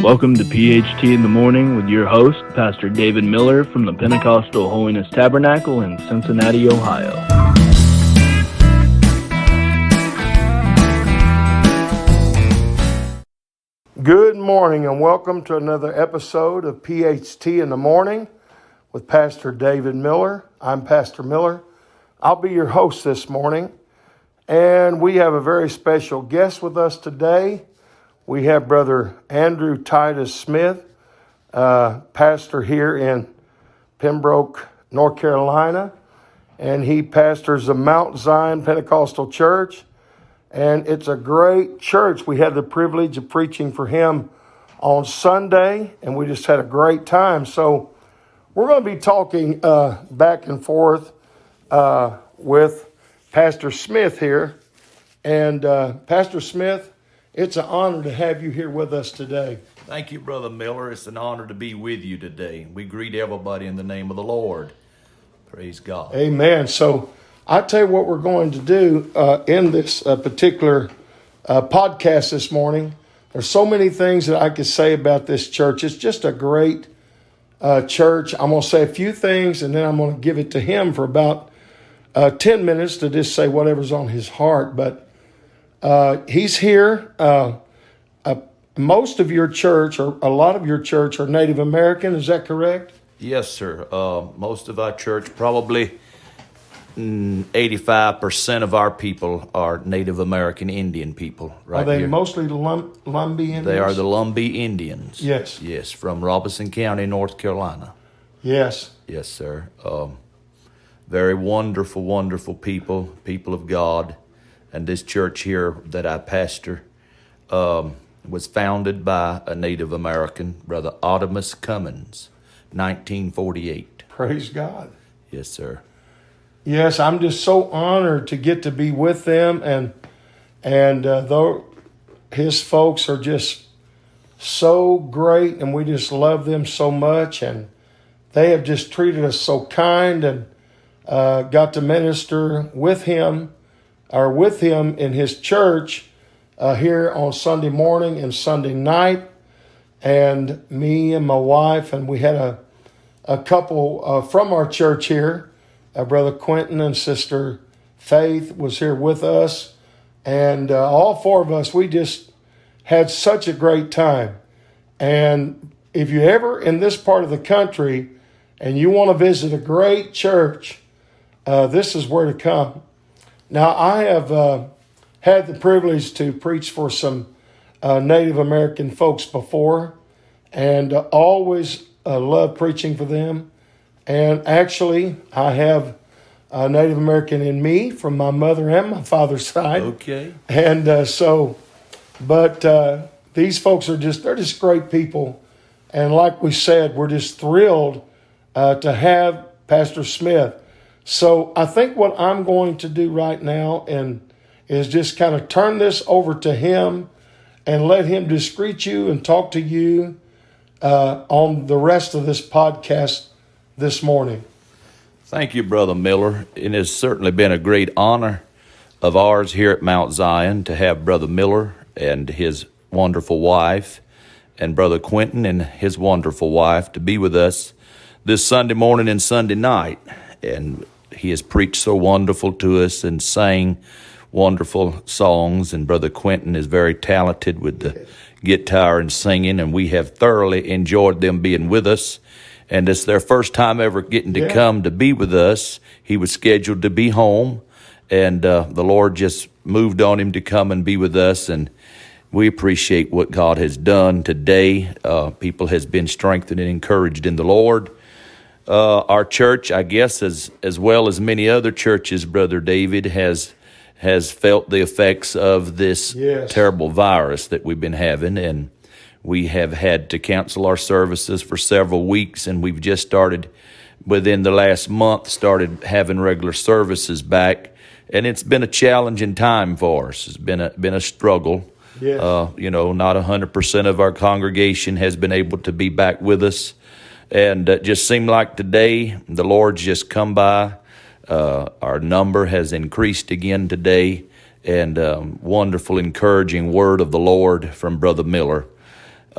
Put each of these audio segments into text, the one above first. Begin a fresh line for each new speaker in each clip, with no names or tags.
Welcome to PHT in the Morning with your host, Pastor David Miller from the Pentecostal Holiness Tabernacle in Cincinnati, Ohio.
Good morning and welcome to another episode of PHT in the Morning with Pastor David Miller. I'm Pastor Miller. I'll be your host this morning, and we have a very special guest with us today. We have Brother Andrew Titus Smith, pastor here in Pembroke, North Carolina, and he pastors the Mount Zion Pentecostal Church, and it's a great church. We had the privilege of preaching for him on Sunday, and we just had a great time. So we're going to be talking back and forth with Pastor Smith here, and Pastor Smith, it's an honor to have you here with us today.
Thank you, Brother Miller. It's an honor to be with you today. We greet everybody in the name of the Lord. Praise God.
Amen. So I tell you what we're going to do in this particular podcast this morning. There's so many things that I could say about this church. It's just a great church. I'm going to say a few things, and then I'm going to give it to him for about 10 minutes to just say whatever's on his heart. But he's here. Most of your church, or a lot of your church, are Native American. Is that correct?
Yes, sir. Most of our church, probably 85% of our people are Native American Indian people. Right? Are
they
here.
Mostly the Lumbee Indians?
They are the Lumbee Indians.
Yes.
Yes, from Robeson County, North Carolina.
Yes.
Yes, sir. Very wonderful, wonderful people of God. And this church here that I pastor was founded by a Native American, Brother Artemus Cummins, 1948.
Praise God.
Yes, sir.
Yes, I'm just so honored to get to be with them, and though his folks are just so great, and we just love them so much, and they have just treated us so kind, and got to minister with him in his church here on Sunday morning and Sunday night, and me and my wife, and we had a couple from our church here. Brother Quentin and Sister Faith was here with us, and all four of us, we just had such a great time. And if you're ever in this part of the country and you want to visit a great church, this is where to come. Now, I have had the privilege to preach for some Native American folks before, and always love preaching for them. And actually, I have a Native American in me from my mother and my father's side.
Okay.
And these folks they're just great people. And like we said, we're just thrilled to have Pastor Smith. So I think what I'm going to do right now is just kind of turn this over to him and let him just greet you and talk to you on the rest of this podcast this morning.
Thank you, Brother Miller. It has certainly been a great honor of ours here at Mount Zion to have Brother Miller and his wonderful wife, and Brother Quentin and his wonderful wife to be with us this Sunday morning and Sunday night. And he has preached so wonderful to us and sang wonderful songs, and Brother Quentin is very talented with the guitar and singing, and we have thoroughly enjoyed them being with us. And it's their first time ever getting to come to be with us. He was scheduled to be home, and the Lord just moved on him to come and be with us. And we appreciate what God has done today. People has been strengthened and encouraged in the Lord. Our church, I guess, as well as many other churches, Brother David, has felt the effects of this terrible virus that we've been having, and we have had to cancel our services for several weeks, and we've just started, within the last month, started having regular services back, and it's been a challenging time for us. It's been a struggle.
Yes.
Not 100% of our congregation has been able to be back with us, and it just seemed like today the Lord's just come by. Our number has increased again today, and wonderful, encouraging word of the Lord from Brother Miller.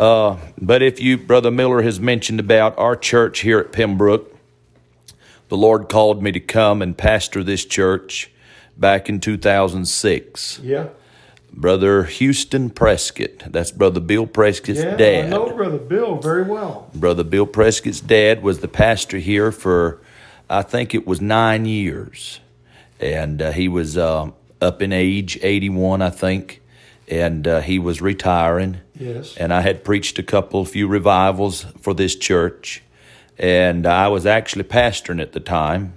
But if you, Brother Miller has mentioned about our church here at Pembroke, the Lord called me to come and pastor this church back in 2006.
Yeah.
Brother Houston Prescott, that's Brother Bill Prescott's
Yeah,
dad.
I know Brother Bill very well.
Brother Bill Prescott's dad was the pastor here for, I think it was 9 years. And he was up in age, 81, I think. And he was retiring.
Yes.
And I had preached few revivals for this church. And I was actually pastoring at the time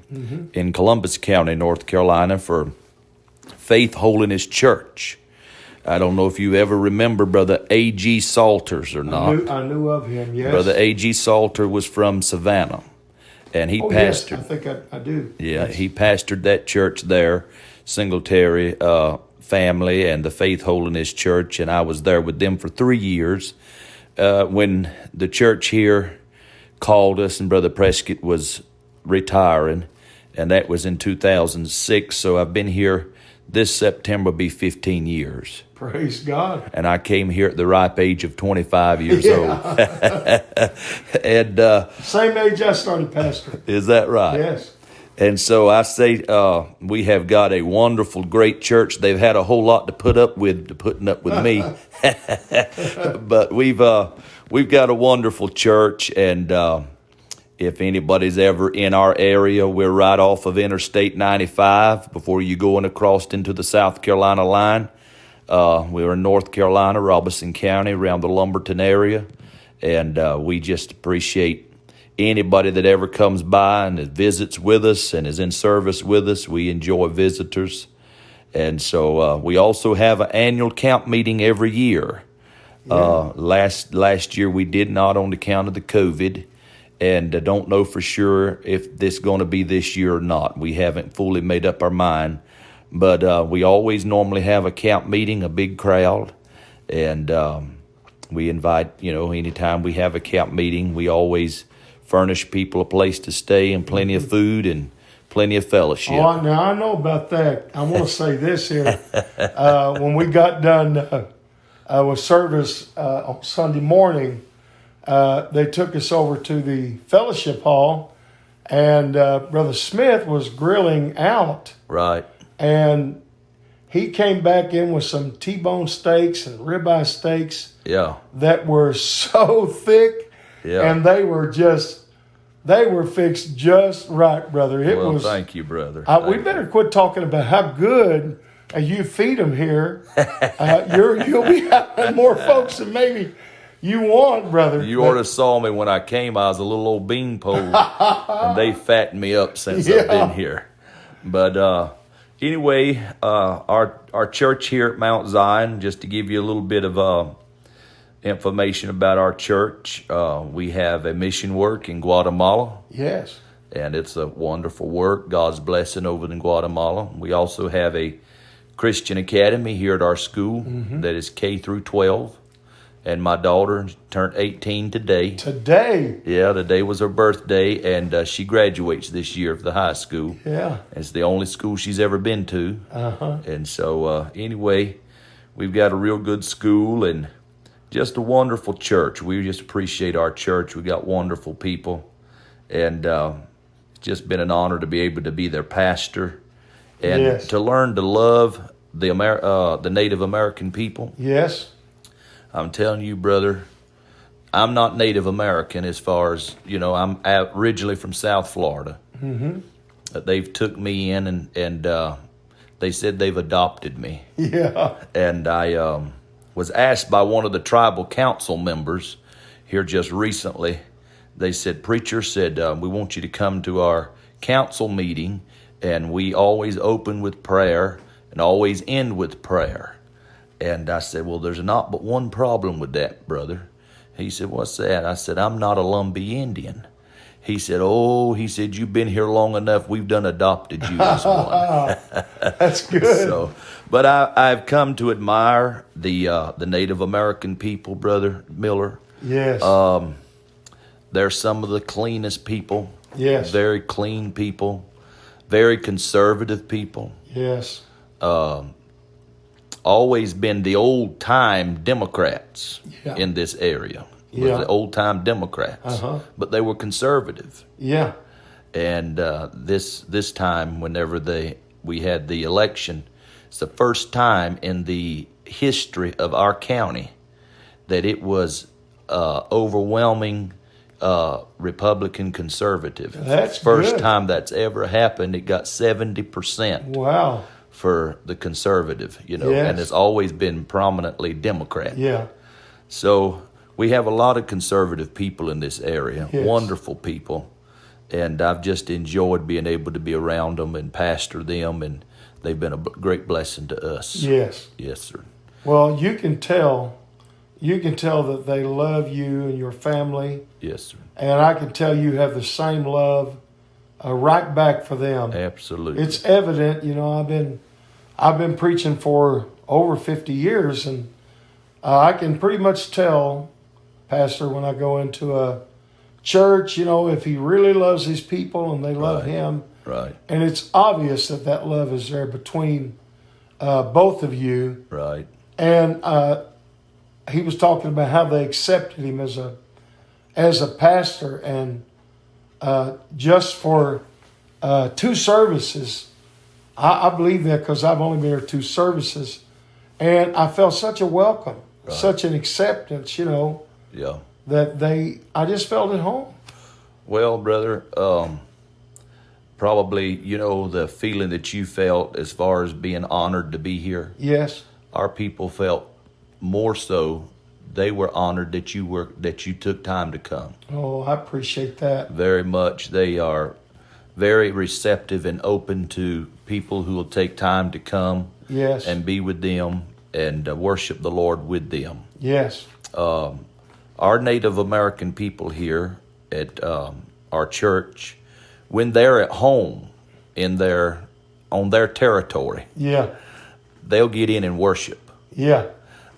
in Columbus County, North Carolina, for Faith Holiness Church. I don't know if you ever remember Brother A.G. Salters or not.
I knew of him, yes.
Brother A.G. Salter was from Savannah. And he pastored.
Yes, I think I do.
Yeah,
yes.
he pastored that church there, Singletary family and the Faith Holiness Church. And I was there with them for 3 years. When the church here called us and Brother Prescott was retiring, and that was in 2006. So I've been here. This September will be 15 years.
Praise God.
And I came here at the ripe age of 25 years old. And
same age I started pastoring.
Is that right?
Yes.
And so I say we have got a wonderful, great church. They've had a whole lot to put up with, me. But we've got a wonderful church, and if anybody's ever in our area, we're right off of Interstate 95 before you going across into the South Carolina line. We're in North Carolina, Robeson County, around the Lumberton area, and we just appreciate anybody that ever comes by and visits with us and is in service with us. We enjoy visitors. And so we also have an annual camp meeting every year. Yeah. Last year we did not on account of the COVID, and I don't know for sure if this is going to be this year or not. We haven't fully made up our mind. But we always normally have a camp meeting, a big crowd, and we invite, anytime we have a camp meeting, we always furnish people a place to stay and plenty of food and plenty of fellowship.
Oh, now I know about that. I want to say this here. When we got done with service on Sunday morning, they took us over to the fellowship hall, and Brother Smith was grilling out.
Right.
And he came back in with some T-bone steaks and ribeye steaks.
Yeah.
That were so thick.
Yeah.
And they were fixed just right, brother.
Thank you, brother.
We better quit talking about how good you feed them here. You'll be having more folks than maybe you want, brother.
You ought to saw me when I came. I was a little old beanpole, and they fattened me up since I've been here. But anyway, our church here at Mount Zion, just to give you a little bit of information about our church, we have a mission work in Guatemala.
Yes.
And it's a wonderful work. God's blessing over in Guatemala. We also have a Christian academy here at our school that is K through 12. And my daughter turned 18 today.
Today?
Yeah, today was her birthday, and she graduates this year from the high school.
Yeah.
It's the only school she's ever been to.
Uh-huh.
And so, anyway, we've got a real good school and just a wonderful church. We just appreciate our church. We got wonderful people. And it's just been an honor to be able to be their pastor and to learn to love the Native American people.
Yes.
I'm telling you, brother, I'm not Native American as far as, I'm originally from South Florida. Mm-hmm. They've took me in and they said they've adopted me.
Yeah.
And I was asked by one of the tribal council members here just recently. They said, preacher said, we want you to come to our council meeting, and we always open with prayer and always end with prayer. And I said, well, there's not but one problem with that, brother. He said, what's that? I said, I'm not a Lumbee Indian. He said, you've been here long enough. We've done adopted you as one.
That's good.
But I've come to admire the Native American people, Brother Miller.
Yes.
They're some of the cleanest people.
Yes.
Very clean people. Very conservative people.
Yes.
always been the old-time Democrats
Yeah.
in this area.
Yeah.
The old-time Democrats.
Uh-huh.
But they were conservative.
Yeah.
And this time, whenever we had the election, it's the first time in the history of our county that it was overwhelming Republican conservative.
That's
first
good.
time that's ever happened. It got 70%
Wow.
for the conservative,
Yes.
and it's always been prominently Democrat.
Yeah.
So we have a lot of conservative people in this area,
Yes.
wonderful people, and I've just enjoyed being able to be around them and pastor them, and they've been a great blessing to us.
Yes.
Yes, sir.
Well, you can tell that they love you and your family,
Yes, sir.
and I can tell you have the same love right back for them.
Absolutely.
It's evident, I've been preaching for over 50 years, and I can pretty much tell, Pastor, when I go into a church, if he really loves his people and they love
Right.
him.
Right,
And it's obvious that love is there between both of you.
right.
And he was talking about how they accepted him as a pastor, and just for 2 services. I believe that because I've only been here 2 services, and I felt such a welcome,
Right.
such an acceptance,
Yeah.
that I just felt at home.
Well, brother, probably, the feeling that you felt as far as being honored to be here.
Yes.
Our people felt more so. They were honored that you took time to come.
Oh, I appreciate that.
Very much. They are very receptive and open to people who will take time to come
Yes.
and be with them and worship the Lord with them.
Yes.
Our Native American people here at our church, when they're at home on their territory,
Yeah.
they'll get in and worship.
Yeah.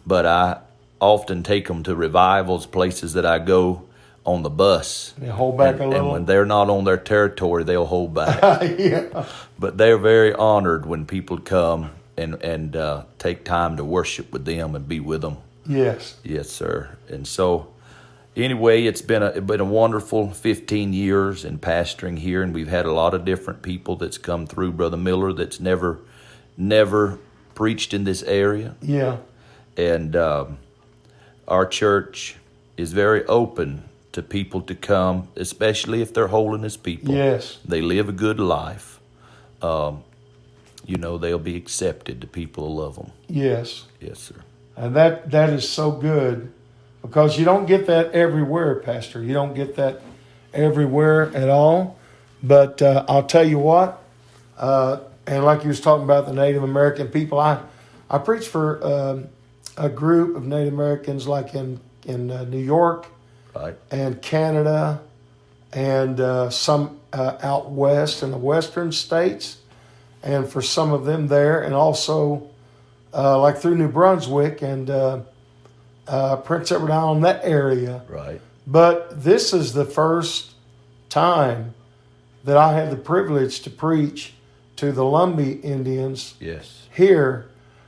But I often take them to revivals, places that I go on the bus.
They hold back a
And
little.
when they're not on their territory, they'll hold back.
Yeah.
But they're very honored when people come and take time to worship with them and be with them.
Yes.
Yes, sir. And so, anyway, it's been a wonderful 15 years in pastoring here, and we've had a lot of different people that's come through, Brother Miller, that's never preached in this area.
Yeah.
And our church is very open to people to come, especially if they're holiness people.
Yes.
They live a good life. They'll be accepted. The people will love them.
Yes.
Yes, sir.
And that is so good, because you don't get that everywhere, Pastor. You don't get that everywhere at all. But I'll tell you what, and like you was talking about the Native American people, I preached for a group of Native Americans like in New York,
Right.
and Canada, and some out west in the western states, and for some of them there, and also like through New Brunswick and Prince Edward Island, that area.
Right.
But this is the first time that I had the privilege to preach to the Lumbee Indians
Yes.
here.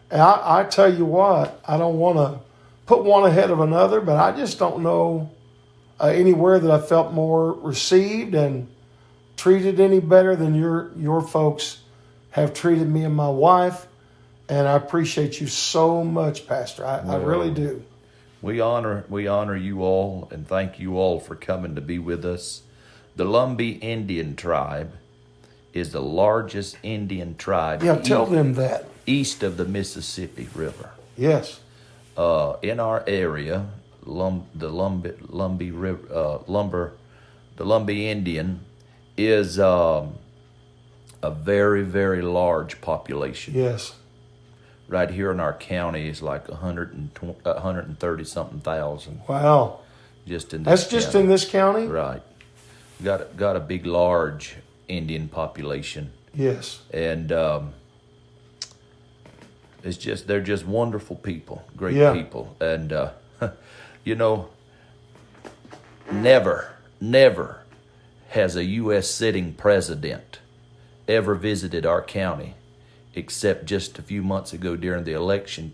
And I tell you what, I don't want to put one ahead of another, but I just don't know anywhere that I felt more received and treated any better than your folks have treated me and my wife. And I appreciate you so much, Pastor. I really do.
We honor you all and thank you all for coming to be with us. The Lumbee Indian tribe is the largest Indian tribe
Yeah, tell them that.
east of the Mississippi River.
Yes.
In our area, the Lumbee Indian is a very, very large population.
Yes.
Right here in our county is like 130 something thousand.
Wow.
Just in this
That's just
county.
in this county?
Right. Got a big, large Indian population,
Yes.
and they're just wonderful people, great
Yeah.
people, and never has a U.S. sitting president ever visited our county except just a few months ago during the election,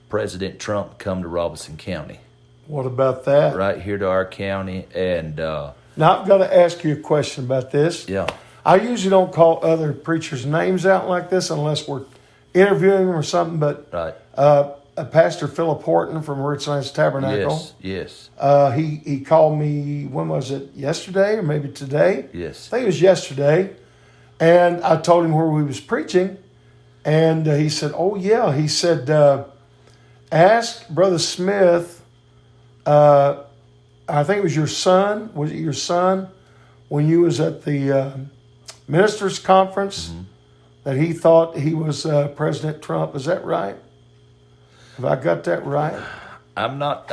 President Trump come to Robeson County.
What about that?
Right here to our county. And
now I've got to ask you a question about this.
yeah.
I usually don't call other preachers' names out like this unless we're interviewing them or something, but
Right.
Pastor Philip Horton from Richlands Tabernacle.
Yes.
He called me, when was it, yesterday or maybe today?
Yes.
I think it was yesterday. And I told him where we was preaching. And he said, oh, yeah. He said, ask Brother Smith, I think it was your son. Was it your son when you was at the ministers' conference that he thought he was President Trump? Is that right? Have I got that right?
I'm not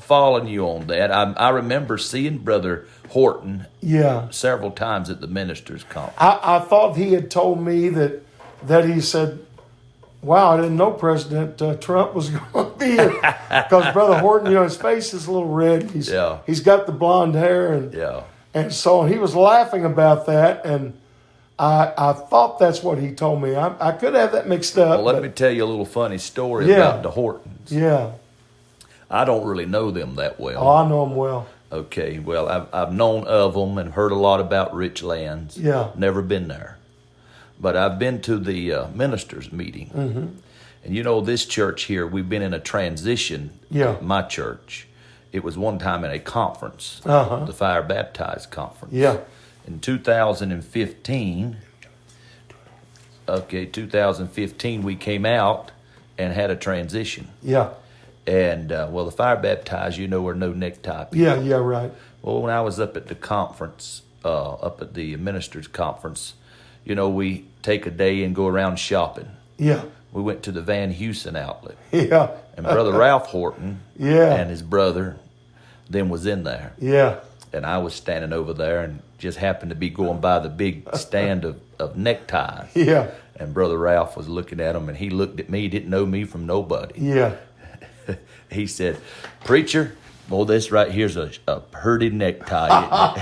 following you on that. I remember seeing Brother Horton several times at the ministers' conference.
I thought he had told me that he said, wow, I didn't know President Trump was going to be here. Because Brother Horton, his face is a little red. He's got the blonde hair. And so he was laughing about that. And I thought that's what he told me. I could have that mixed up.
Well, let me tell you a little funny story about the Hortons.
Yeah.
I don't really know them that well.
Oh, I know them well.
Okay, well, I've known of them and heard a lot about Richlands.
Yeah.
Never been there. But I've been to the ministers' meeting.
Mm-hmm.
And this church here, we've been in a transition.
Yeah.
My church. It was one time in a conference,
Uh-huh.
the Fire Baptized Conference.
Yeah.
In 2015, we came out and had a transition.
Yeah.
And, the Fire Baptized, are no necktie people.
Yeah, right.
Well, when I was up at the conference, up at the ministers' conference, we take a day and go around shopping.
Yeah.
We went to the Van Heusen outlet.
Yeah.
And Brother Ralph Horton and his brother then was in there.
Yeah.
And I was standing over there and just happened to be going by the big stand of neckties.
Yeah.
And Brother Ralph was looking at them, and he looked at me, didn't know me from nobody.
Yeah.
He said, "Preacher, well, this right here's a pretty necktie."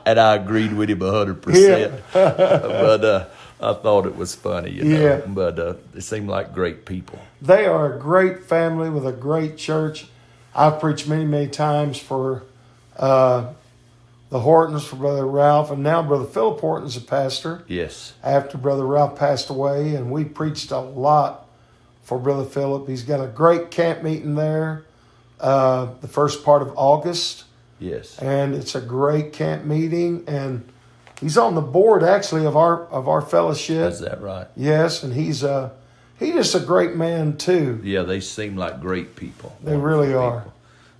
And I agreed with him 100%. But I thought it was funny,
Yeah.
But they seem like great people.
They are a great family with a great church. I've preached many, many times for the Hortons, for Brother Ralph, and now Brother Philip Horton's a pastor.
Yes.
After Brother Ralph passed away, and we preached a lot for Brother Philip. He's got a great camp meeting there the first part of August.
Yes.
And it's a great camp meeting, and he's on the board actually of our fellowship.
Is that right?
Yes, and he's just a great man too.
Yeah, they seem like great people.
They really are.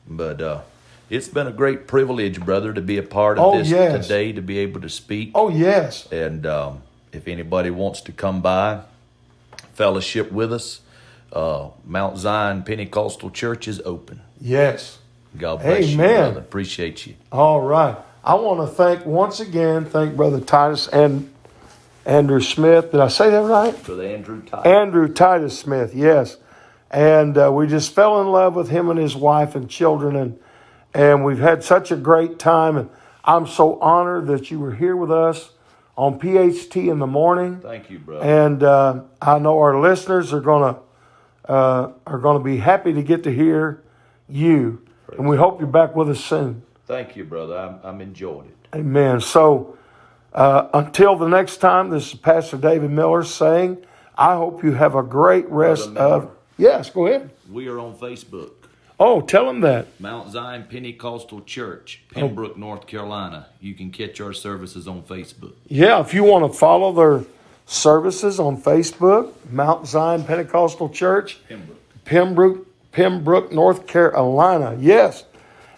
But it's been a great privilege, brother, to be a part of this today, to be able to speak.
Oh, yes.
And if anybody wants to come by, fellowship with us, Mount Zion Pentecostal Church is open.
Yes.
God bless you, brother. Appreciate you.
All right. I want to thank Brother Titus and Andrew Smith. Did I say that right?
Brother Andrew Titus.
Andrew Titus Smith, yes. And we just fell in love with him and his wife and children, and we've had such a great time. And I'm so honored that you were here with us on PHT in the morning.
Thank you, brother.
And I know our listeners are gonna be happy to get to hear you. And we hope you're back with us soon.
Thank you, brother. I'm enjoying it.
Amen. So until the next time, this is Pastor David Miller saying, I hope you have a great rest of... Yes, go ahead.
We are on Facebook.
Oh, tell them that.
Mount Zion Pentecostal Church, Pembroke, North Carolina. You can catch our services on Facebook.
Yeah, if you want to follow their services on Facebook, Mount Zion Pentecostal Church, Pembroke, North Carolina. Yes.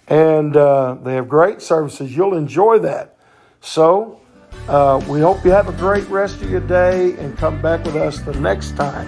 And they have great services. You'll enjoy that. So we hope you have a great rest of your day and come back with us the next time.